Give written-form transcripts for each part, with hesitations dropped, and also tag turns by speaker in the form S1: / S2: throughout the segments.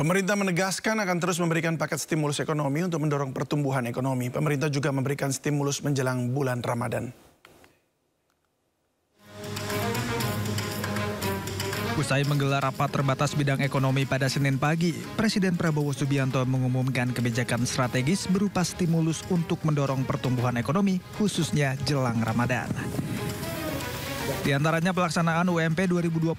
S1: Pemerintah menegaskan akan terus memberikan paket stimulus ekonomi untuk mendorong pertumbuhan ekonomi. Pemerintah juga memberikan stimulus menjelang bulan Ramadan.
S2: Usai menggelar rapat terbatas bidang ekonomi pada Senin pagi, Presiden Prabowo Subianto mengumumkan kebijakan strategis berupa stimulus untuk mendorong pertumbuhan ekonomi, khususnya jelang Ramadan. Di antaranya pelaksanaan UMP 2025,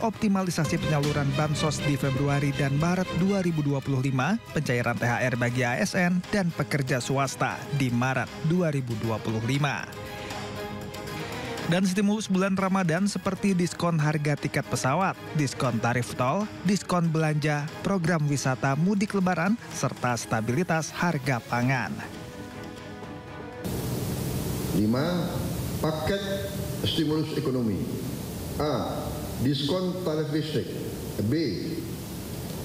S2: optimalisasi penyaluran Bansos di Februari dan Maret 2025, pencairan THR bagi ASN dan pekerja swasta di Maret 2025. Dan stimulus bulan Ramadan seperti diskon harga tiket pesawat, diskon tarif tol, diskon belanja, program wisata mudik lebaran, serta stabilitas harga pangan.
S3: 5. Paket stimulus ekonomi. A. Diskon tarif listrik. B.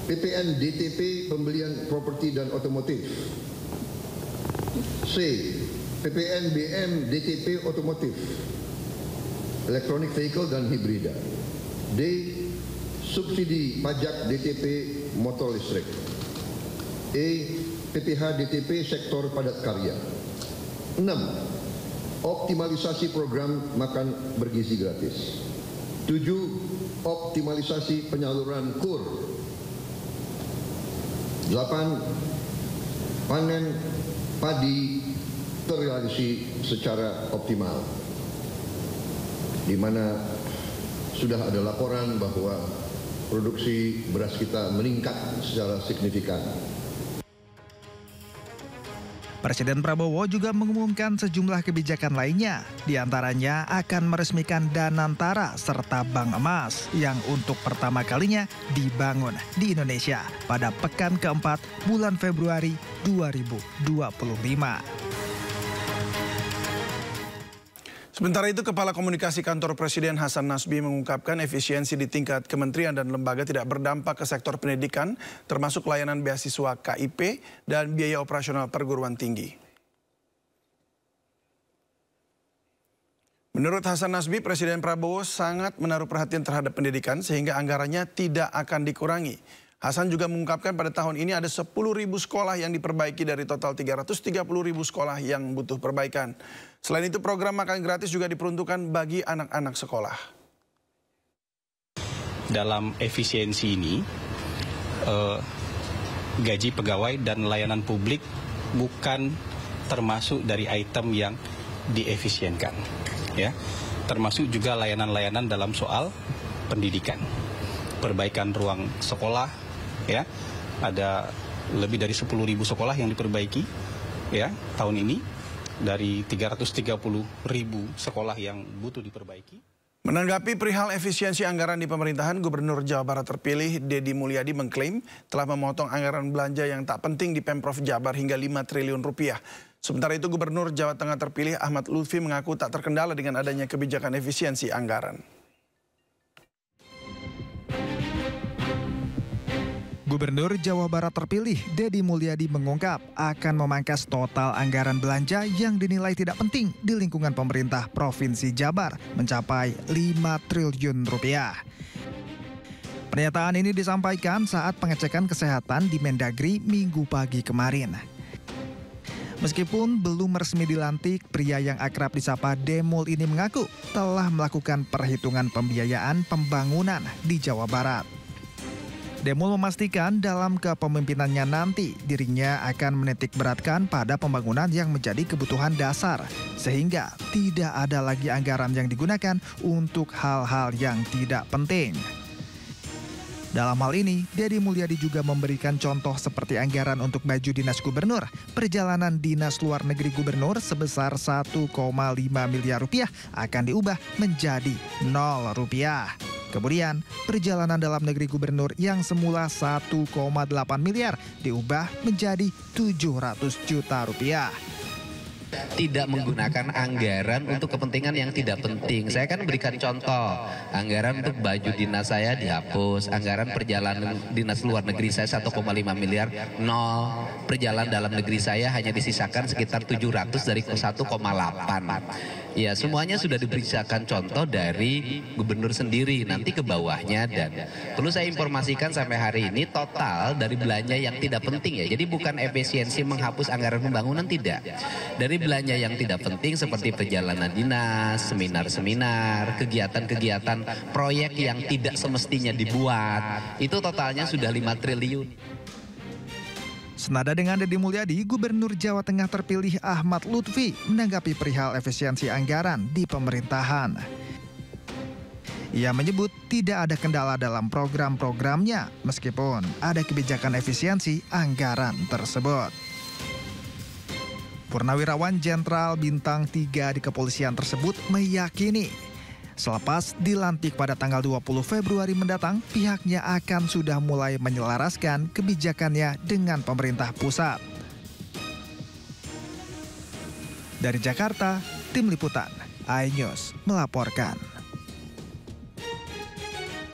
S3: PPN DTP pembelian properti dan otomotif. C. PPN BM DTP otomotif, elektronik vehicle dan hibrida. D. Subsidi pajak DTP motor listrik. E. PPH DTP sektor padat karya. 6. Optimalisasi program makan bergizi gratis. 7. Optimalisasi penyaluran KUR. 8. Panen padi terrealisasi secara optimal, di mana sudah ada laporan bahwa produksi beras kita meningkat secara signifikan.
S2: Presiden Prabowo juga mengumumkan sejumlah kebijakan lainnya, di antaranya akan meresmikan Danantara serta Bank Emas yang untuk pertama kalinya dibangun di Indonesia pada pekan keempat bulan Februari 2025.
S1: Sementara itu, Kepala Komunikasi Kantor Presiden Hasan Nasbi mengungkapkan efisiensi di tingkat kementerian dan lembaga tidak berdampak ke sektor pendidikan, termasuk layanan beasiswa KIP dan biaya operasional perguruan tinggi. Menurut Hasan Nasbi, Presiden Prabowo sangat menaruh perhatian terhadap pendidikan sehingga anggarannya tidak akan dikurangi. Hasan juga mengungkapkan pada tahun ini ada 10.000 sekolah yang diperbaiki dari total 330.000 sekolah yang butuh perbaikan. Selain itu, program makan gratis juga diperuntukkan bagi anak-anak sekolah.
S4: Dalam efisiensi ini, gaji pegawai dan layanan publik bukan termasuk dari item yang diefisienkan, ya. Termasuk juga layanan-layanan dalam soal pendidikan, perbaikan ruang sekolah, ya. Ada lebih dari 10.000 sekolah yang diperbaiki, ya, tahun ini. Dari 330.000 sekolah yang butuh diperbaiki.
S1: Menanggapi perihal efisiensi anggaran di pemerintahan, Gubernur Jawa Barat terpilih Deddy Mulyadi mengklaim telah memotong anggaran belanja yang tak penting di Pemprov Jabar hingga 5 triliun rupiah. Sementara itu, Gubernur Jawa Tengah terpilih Ahmad Lutfi mengaku tak terkendala dengan adanya kebijakan efisiensi anggaran.
S2: Gubernur Jawa Barat terpilih Deddy Mulyadi mengungkap akan memangkas total anggaran belanja yang dinilai tidak penting di lingkungan pemerintah Provinsi Jabar mencapai 5 triliun rupiah. Pernyataan ini disampaikan saat pengecekan kesehatan di Mendagri Minggu pagi kemarin. Meskipun belum resmi dilantik, pria yang akrab disapa Demul ini mengaku telah melakukan perhitungan pembiayaan pembangunan di Jawa Barat. Demul memastikan dalam kepemimpinannya nanti dirinya akan menitik beratkan pada pembangunan yang menjadi kebutuhan dasar, sehingga tidak ada lagi anggaran yang digunakan untuk hal-hal yang tidak penting. Dalam hal ini, Deddy Mulyadi juga memberikan contoh seperti anggaran untuk baju dinas gubernur, perjalanan dinas luar negeri gubernur sebesar 1,5 miliar rupiah akan diubah menjadi 0 rupiah. Kemudian, perjalanan dalam negeri gubernur yang semula 1,8 miliar diubah menjadi 700 juta rupiah.
S5: Tidak menggunakan anggaran untuk kepentingan yang tidak penting. Saya kan berikan contoh, anggaran untuk baju dinas saya dihapus, anggaran perjalanan dinas luar negeri saya 1,5 miliar, 0. Perjalanan dalam negeri saya hanya disisakan sekitar 700 dari 1,8. Ya, semuanya sudah diberikan contoh dari gubernur sendiri, nanti ke bawahnya. Dan perlu saya informasikan sampai hari ini total dari belanja yang tidak penting ya. Jadi bukan efisiensi menghapus anggaran pembangunan, tidak. Dari belanja yang tidak penting seperti perjalanan dinas, seminar-seminar, kegiatan-kegiatan proyek yang tidak semestinya dibuat, itu totalnya sudah 5 triliun.
S2: Senada dengan Deddy Mulyadi, Gubernur Jawa Tengah terpilih Ahmad Lutfi menanggapi perihal efisiensi anggaran di pemerintahan. Ia menyebut tidak ada kendala dalam program-programnya meskipun ada kebijakan efisiensi anggaran tersebut. Purnawirawan Jenderal Bintang 3 di kepolisian tersebut meyakini selepas dilantik pada tanggal 20 Februari mendatang, pihaknya akan sudah mulai menyelaraskan kebijakannya dengan pemerintah pusat. Dari Jakarta, Tim Liputan iNews melaporkan.